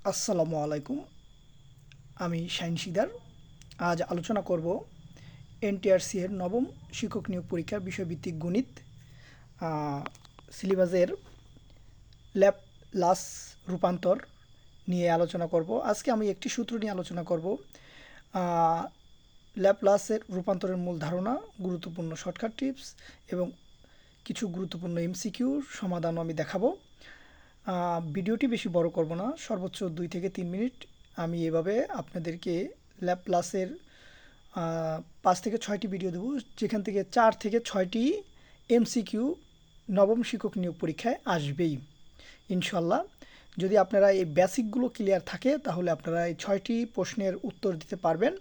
আসসালামু আলাইকুম। আমি শাহিন শিকদার। আজ আলোচনা করব এনটিআরসি এর নবম শিক্ষক নিয়োগ পরীক্ষার বিষয়ভিত্তিক গণিত সিলেবাসের ল্যাপ্লাস রূপান্তর নিয়ে আলোচনা করব। আজকে আমি একটি সূত্র নিয়ে আলোচনা করব। ল্যাপ্লাসের রূপান্তরের মূল ধারণা, গুরুত্বপূর্ণ শর্টকাট টিপস এবং কিছু গুরুত্বপূর্ণ এমসিকিউর সমাধানও আমি দেখাবো। ভিডিওটি বেশি বড় করব না, সর্বোচ্চ 2 থেকে 3 মিনিট। আমি এভাবে আপনাদেরকে ল্যাপ্লাসের 5 থেকে 6টি ভিডিও দেবো, যেখান থেকে 4 থেকে 6টি এমসিকিউ নবম শিক্ষক নিয়োগ পরীক্ষায় আসবেই ইনশাল্লাহ। যদি আপনারা এই বেসিকগুলো ক্লিয়ার থাকে তাহলে আপনারা এই 6টি প্রশ্নের উত্তর দিতে পারবেন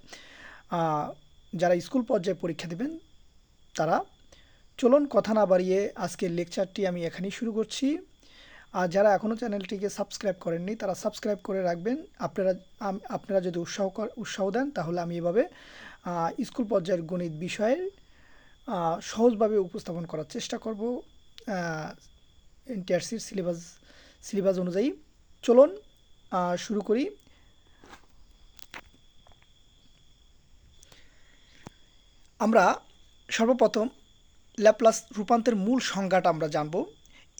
যারা স্কুল পর্যায়ে পরীক্ষা দেবেন তারা। চলুন কথা না বাড়িয়ে আজকের লেকচারটি আমি এখানেই শুরু করছি। আর যারা এখনও চ্যানেলটিকে সাবস্ক্রাইব করেননি তারা সাবস্ক্রাইব করে রাখবেন। আপনারা যদি উৎসাহ দেন তাহলে আমি এভাবে স্কুল পর্যায়ের গণিত বিষয়ের সহজভাবে উপস্থাপন করার চেষ্টা করব এনটিআরসির সিলেবাস অনুযায়ী। চলুন শুরু করি। আমরা সর্বপ্রথম ল্যাপ্লাস রূপান্তরের মূল সংজ্ঞাটা আমরা জানব।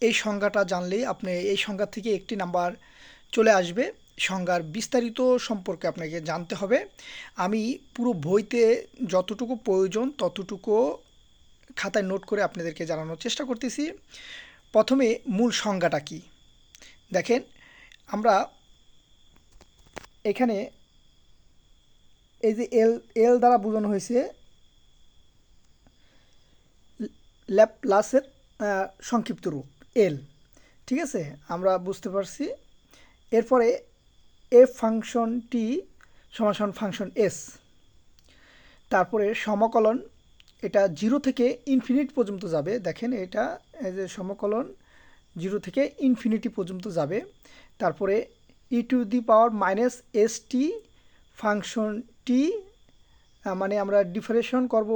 এই সংজ্ঞাটা জানলেই আপনি এই সংজ্ঞা থেকে একটি নাম্বার চলে আসবে। সংজ্ঞার বিস্তারিত সম্পর্কে আপনাকে জানতে হবে। আমি পুরো বইতে যতটুকু প্রয়োজন ততটুকু খাতায় নোট করে আপনাদেরকে জানানোর চেষ্টা করতেছি। প্রথমে মূল সংজ্ঞাটা কি দেখেন। আমরা এখানে এই যে এল এল দ্বারা বোঝানো হয়েছে ল্যাপ্লাসের সংক্ষিপ্ত রূপ এল, ঠিক আছে, আমরা বুঝতে পারছি। এরপরে এফ ফাংশনটি সমান ফাংশন এস, তারপরে সমাকলন, এটা 0 থেকে ইনফিনিটি পর্যন্ত যাবে। দেখেন এটা এই যে সমাকলন 0 থেকে ইনফিনিটি পর্যন্ত যাবে। তারপরে e to the power minus s t ফাংশনটি, মানে আমরা ডিফারেন্সিয়েশন করব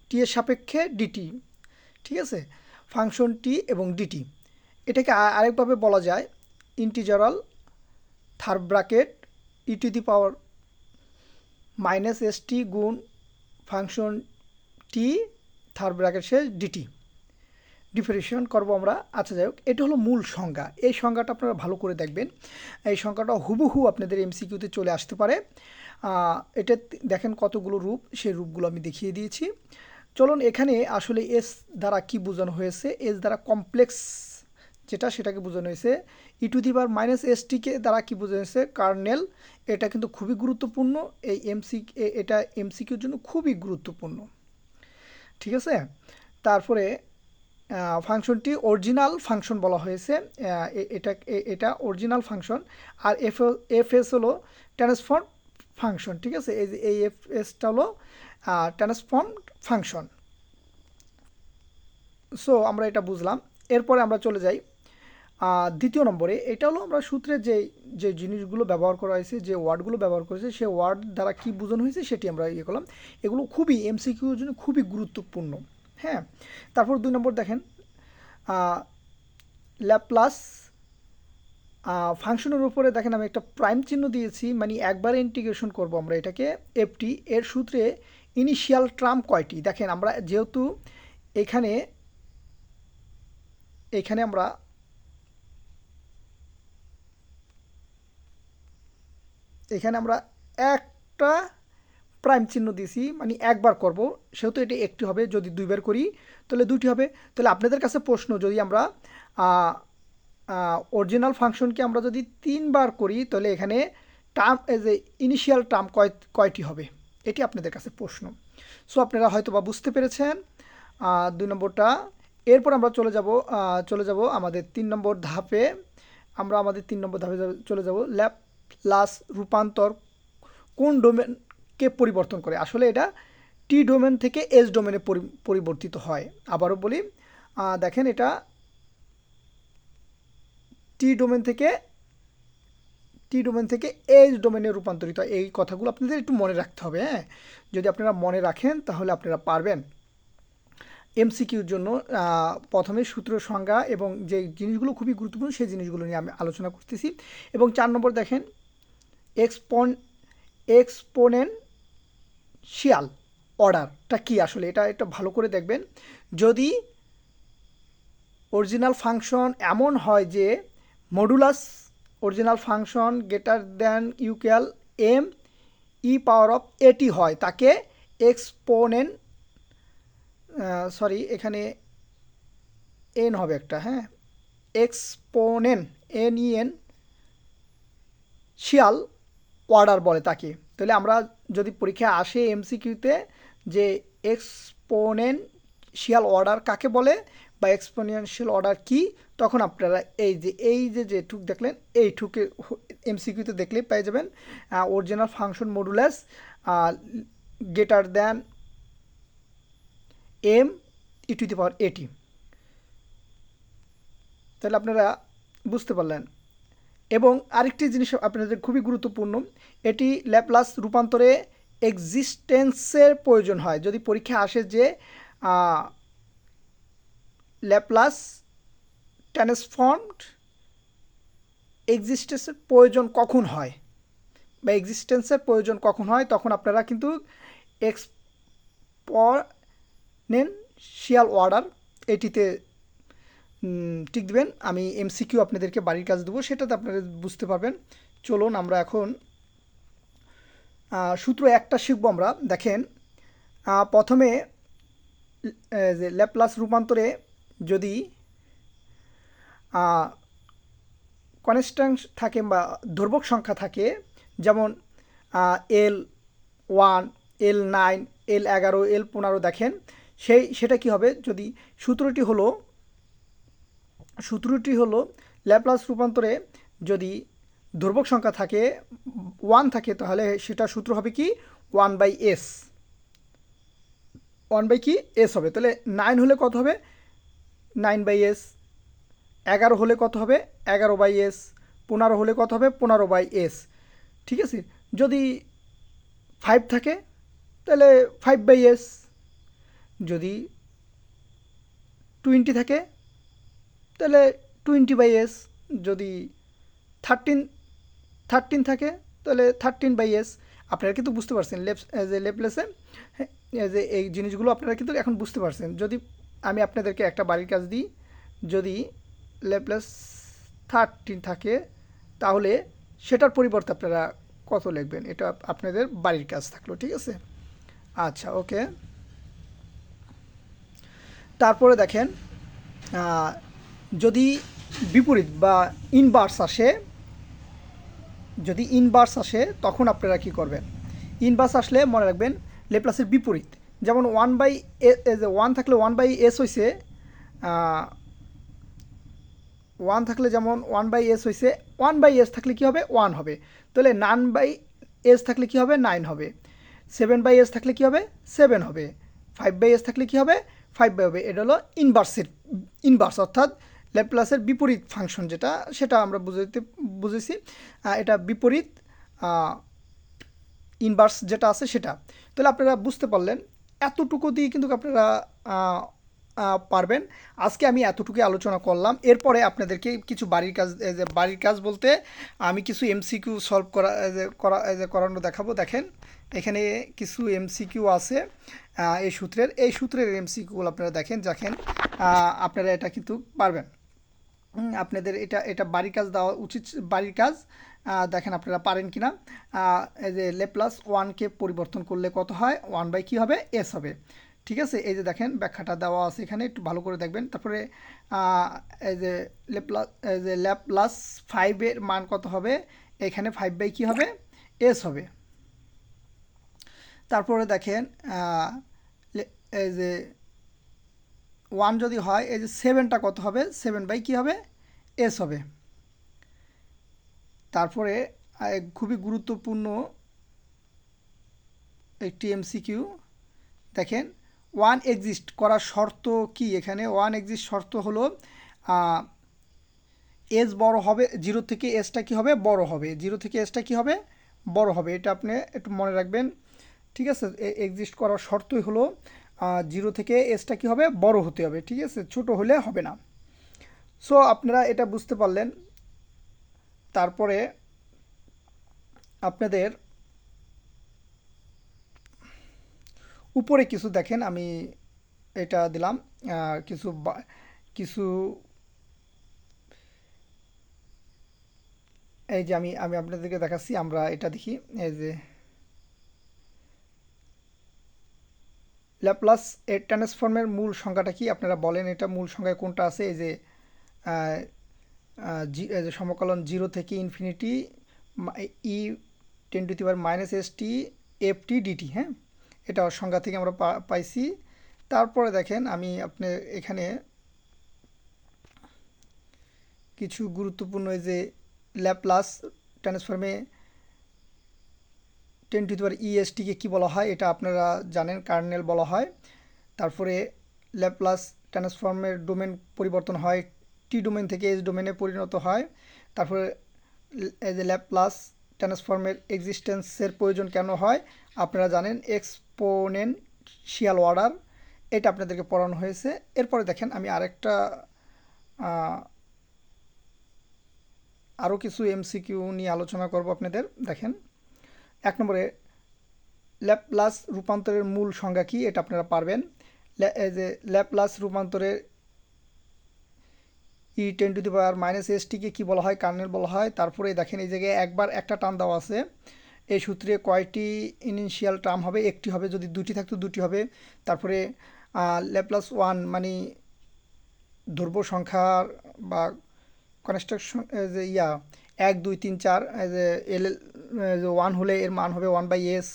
টি এর সাপেক্ষে ডিটি, ঠিক আছে, ফাংশন টি এবং ডিটি। এটাকে আরেকভাবে বলা যায় integral third bracket e to the power minus s t গুণ ফাংশন টি থার্ড ব্র্যাকেট শেষ ডিটি, ডিফারেন্সিয়েশন করবো আমরা। আচ্ছা যাই হোক, এটা হলো মূল সংজ্ঞা। এই সংজ্ঞাটা আপনারা ভালো করে দেখবেন। এই সংজ্ঞাটা হুবহু আপনাদের এমসিকিউতে চলে আসতে পারে। এটা দেখেন কতগুলো রূপ, সেই রূপগুলো আমি দেখিয়ে দিয়েছি। চলুন এখানে আসলে এস দ্বারা কি বোঝানো হয়েছে। এস দ্বারা কমপ্লেক্স সেটাকে বোঝানো হয়েছে। E to the power minus s টিকে দ্বারা কি বোঝানো হয়েছে, কার্নেল। এটা কিন্তু খুবই গুরুত্বপূর্ণ, এই এটা এমসিকিউর জন্য খুবই গুরুত্বপূর্ণ, ঠিক আছে। তারপরে ফাংশনটি অরিজিনাল ফাংশন বলা হয়েছে। এটা অরিজিনাল ফাংশন। আর এফ এস হলো ট্রান্সফর্ম ফাংশন, ঠিক আছে। এই এফ এসটা হলো ট্রান্সফর্ম ফাংশন। সো আমরা এটা বুঝলাম। এরপরে আমরা চলে যাই দ্বিতীয় নম্বরে। এটা হলো আমরা সূত্রে যে জিনিসগুলো ব্যবহার করা হয়েছে, যে ওয়ার্ডগুলো ব্যবহার করেছে, সেই ওয়ার্ড দ্বারা কী বোঝানো হয়েছে সেটি আমরা ইয়ে করলাম। এগুলো খুবই এমসিকিউর জন্য খুবই গুরুত্বপূর্ণ। হ্যাঁ, তারপর 2 নম্বর দেখেন ল্যাপ্লাস ফাংশনের উপরে দেখেন আমি একটা প্রাইম চিহ্ন দিয়েছি, মানে একবারে ইন্টিগ্রেশন করব আমরা এটাকে। এফটি এর সূত্রে ইনিশিয়াল টার্ম কয়টি, দেখেন আমরা যেহেতু এখানে আমরা একটা প্রাইম চিহ্ন দিয়েছি, মানে একবার করব, সেহেতু এটি একটি হবে। যদি দুইবার করি তাহলে দুটি হবে। তাহলে আপনাদের কাছে প্রশ্ন, যদি আমরা অরিজিনাল ফাংশনকে আমরা যদি 3বার করি তাহলে এখানে টার্ম যে ইনিশিয়াল টার্ম কয়টি হবে, এটি আপনাদের কাছে প্রশ্ন। সো আপনারা হয়তো বা বুঝতে পেরেছেন 2 নম্বরটা। এরপর আমরা চলে যাব আমাদের 3 নম্বর ধাপে। আমরা আমাদের 3 নম্বর ধাপে চলে যাব। ল্যাপ্লাস রূপান্তর কোন ডোমেনকে পরিবর্তন করে। আসলে এটা টি ডোমেন থেকে এস ডোমেনে পরিবর্তিত হয়। আবারও বলি, দেখেন এটা টি ডোমেন থেকে এস ডোমেনে রূপান্তরিত হয়। এই কথাগুলো আপনাদের একটু মনে রাখতে হবে। হ্যাঁ, যদি আপনারা মনে রাখেন তাহলে আপনারা পারবেন। এমসিকিউর জন্য প্রথমে সূত্র সংজ্ঞা এবং যে জিনিসগুলো খুবই গুরুত্বপূর্ণ সেই জিনিসগুলো নিয়ে আমি আলোচনা করতেছি। এবং 4 নম্বর দেখেন এক্সপোনেনশিয়াল অর্ডারটা কি আসলে, এটা একটু ভালো করে দেখবেন। যদি অরিজিনাল ফাংশন এমন হয় যে modulus original function greater than equal M e power of এটি হয়, তাকে এক্সপোনেন এখানে এন হবে একটা, হ্যাঁ, এক্সপোনেন এন শিয়াল অর্ডার বলে তাকে। তাহলে আমরা যদি পরীক্ষায় আসে এমসিকিউতে যে এক্সপোনেনশিয়াল অর্ডার কাকে বলে বা এক্সপোনেনশিয়াল অর্ডার কি, তখন আপনারা এই যে ঠুক দেখলেন এই ঠুকে এমসিকিউতে দেখলেই পেয়ে যাবেন original function modulus greater than M e to the power a t. তাহলে আপনারা বুঝতে পারলেন। এবং আরেকটি জিনিস আপনাদের খুবই গুরুত্বপূর্ণ, এটি ল্যাপ্লাস রূপান্তরে এক্সিস্টেন্সের প্রয়োজন হয়। যদি পরীক্ষা আসে যে ল্যাপ্লাস ট্রান্সফর্মড এক্সিস্টেন্সের প্রয়োজন কখন হয় বা এক্সিস্টেন্সের প্রয়োজন কখন হয়, তখন আপনারা কিন্তু এক্সপোনেনশিয়াল অর্ডার এটিতে ঠিক দিবেন। আমি এমসিকিউ আপনাদেরকে বাড়ির কাজ দেবো, সেটাতে আপনারা বুঝতে পারবেন। চলুন আমরা এখন সূত্র একটা শিখবো আমরা। দেখেন প্রথমে যে ল্যাপ্লাস রূপান্তরে যদি কনস্ট্যান্ট থাকে বা ধ্রুবক সংখ্যা থাকে, যেমন L1 L9 L11 L15, দেখেন সেটা কি হবে, যদি সূত্রটি হলো ল্যাপ্লাস রূপান্তরে যদি ধ্রুবক সংখ্যা থাকে 1 থাকে, তাহলে সেটা সূত্র হবে কি 1/s, 1 কি s হবে। তাহলে 9 হলে কত হবে 9/s, 11 হলে কত হবে 11/s, 15 হলে কত হবে 15/s, ঠিক আছে। যদি 5 থাকে তাহলে 5/s, যদি 20 থাকে তাহলে 20/s, যদি 13 থাকে তাহলে 13/s। আপনারা কিন্তু বুঝতে পারছেন ল্যাপ্লাসে যে এই জিনিসগুলো আপনারা কিন্তু এখন বুঝতে পারছেন। যদি আমি আপনাদেরকে একটা বাড়ির কাজ দিই, যদি ল্যাপ্লাস 13 থাকে তাহলে সেটার পরিবর্তে আপনারা কত লিখবেন, এটা আপনাদের বাড়ির কাজ থাকলো, ঠিক আছে। আচ্ছা, ওকে। তারপরে দেখেন যদি বিপরীত বা ইনভার্স আসে তখন আপনারা কি করবেন। ইনভার্স আসলে মনে রাখবেন ল্যাপ্লাসের বিপরীত, যেমন 1 থাকলে 1/s হয়েছে 1 থাকলে যেমন 1/s হয়েছে, 1/s থাকলে কি হবে 1 হবে। তাহলে 9/s থাকলে কি হবে 9 হবে, 7/s থাকলে কি হবে 7 হবে, 5/s থাকলে কি হবে 5 হবে। এটা হলো ইনভার্স, অর্থাৎ ল্যাপ্লাসের বিপরীত ফাংশন যেটা, সেটা আমরা বুঝেছি। এটা বিপরীত ইনভার্স যেটা আছে সেটা। তাহলে আপনারা বুঝতে পারলেন, এতটুকু দিয়ে কিন্তু আপনারা পারবেন। আজকে আমি এতটুকু আলোচনা করলাম। এরপরে আপনাদেরকে কিছু বাড়ির কাজ বলতে আমি কিছু এমসিকিউ সলভ করানো দেখাবো। দেখেন এখানে কিছু এমসিকিউ আছে এই সূত্রের এমসিকিউগুলো আপনারা দেখেন আপনারা এটা কিন্তু পারবেন। আপনাদের এটা বাড়ির কাজ দেওয়া উচিত, বাড়ির কাজ। দেখেন আপনারা পারেন কিনা। এই যে ল্যাপ্লাস 1কে পরিবর্তন করলে কত হয়, 1 কি হবে s হবে, ঠিক আছে। এই যে দেখেন ব্যাখ্যাটা দেওয়া আছে এখানে, একটু ভালো করে দেখবেন। তারপরে এই যে ল্যাপ্লাস 5-এর মান কত হবে, এখানে 5 কি হবে s হবে। তারপরে দেখেন এই যে 1 যদি হয়, এই যে 7টা কত হবে 7 কি হবে s হবে। তারপরে খুবই গুরুত্বপূর্ণ একটি এমসিকিউ, দেখেন 1 এক্সিস্ট করার শর্ত কি। এখানে 1 এক্সিস্ট শর্ত হলো এস বড় হবে, 0 থেকে এসটা কি হবে বড় হবে, 0 থেকে এসটা কি হবে বড় হবে। এটা আপনি একটু মনে রাখবেন, ঠিক আছে। এক্সিস্ট করার শর্তই হলো জিরো থেকে এসটা কী হবে, বড় হতে হবে, ঠিক আছে, ছোট হলে হবে না। সো আপনারা এটা বুঝতে পারলেন। তারপরে আপনাদের উপরে কিছু দেখেন, আমি এটা দিলাম কিছু কিছু এই যে আমি আমি আপনাদেরকে দেখাচ্ছি, আমরা এটা দেখি। এই যে ল্যাপ্লাস এর ট্রান্সফর্মের মূল সংখ্যাটা কি, আপনারা বলেন এটা মূল সংখ্যায় কোনটা আছে। এই যে এই যে সমকলন জিরো থেকে ইনফিনিটি ই 10⁻⁻st ft dt, হ্যাঁ, এটা সংখ্যা থেকে আমরা পাইছি। তারপরে দেখেন আমি আপনি এখানে কিছু গুরুত্বপূর্ণ, এই যে ল্যাপ্লাস ট্রান্সফর্মে 10⁻est কী বলা হয়, এটা আপনারা জানেন, কার্নেল বলা হয়। তারপরে ল্যাপ্লাস ট্রান্সফর্মের ডোমেন পরিবর্তন হয়, টি ডোমেন থেকে এস ডোমেনে পরিণত হয়। তারপরে এই যে ল্যাপ্লাস ট্রান্সফর্মের এক্সিস্টেন্সের প্রয়োজন কেন হয়, আপনারা জানেন, এক্সপোনেনশিয়াল অর্ডার, এটা আপনাদেরকে পড়ানো হয়েছে। এরপরে দেখেন আমি আরও কিছু এমসিকিউ নিয়ে আলোচনা করব আপনাদের। দেখেন 1 নম্বরে ল্যাপ্লাস রূপান্তরের মূল সংজ্ঞা কি, এটা আপনারা পারবেন। এই যে ল্যাপ্লাস রূপান্তরের ই 10⁻⁻st কী বলা হয়, কার্নেল বলা হয়। তারপরে দেখেন এই জায়গায় একবার একটা টার্ম দেওয়া আছে, এই সূত্রে কয়টি ইনিশিয়াল টার্ম হবে, একটি হবে, যদি দুটি থাকতো দুটি হবে। তারপরে ল্যাপ্লাস ওয়ান মানে ধ্রুব সংখ্যার বা কনস্ট্রাকশন, যে 1 2 3 4, যে এল ওয়ান হলে এর মান হবে 1/s,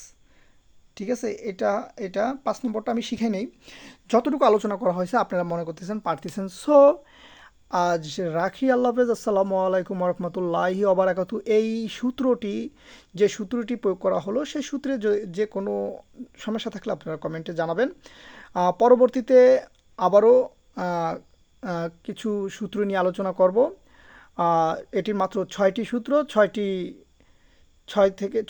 ঠিক আছে। এটা এটা 5 নম্বরটা আমি শিখে নেই, যতটুকু আলোচনা করা হয়েছে আপনারা মনে করতেছেন পারতেছেন। সো আজ রাখি, আল্লাহ হাফেজ, আসসালামু আলাইকুম রহমতুল্লাহি ওবারাকাতু। এই সূত্রটি, যে সূত্রটি প্রয়োগ করা হলো, সেই সূত্রে যে কোনো সমস্যা থাকলে আপনারা কমেন্টে জানাবেন। পরবর্তীতে আবারও কিছু সূত্র নিয়ে আলোচনা করব। এটির মাত্র 6টি সূত্র,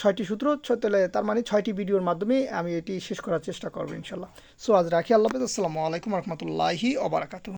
6টি সূত্র, তাহলে তার মানে 6টি ভিডিওর মাধ্যমে আমি এটি শেষ করার চেষ্টা করবো ইনশাল্লাহ। সো আজ রাখি, আল্লাহ হাফেজ, আসসালামু আলাইকুম রহমতুল্লাহি ওবারাকাতু।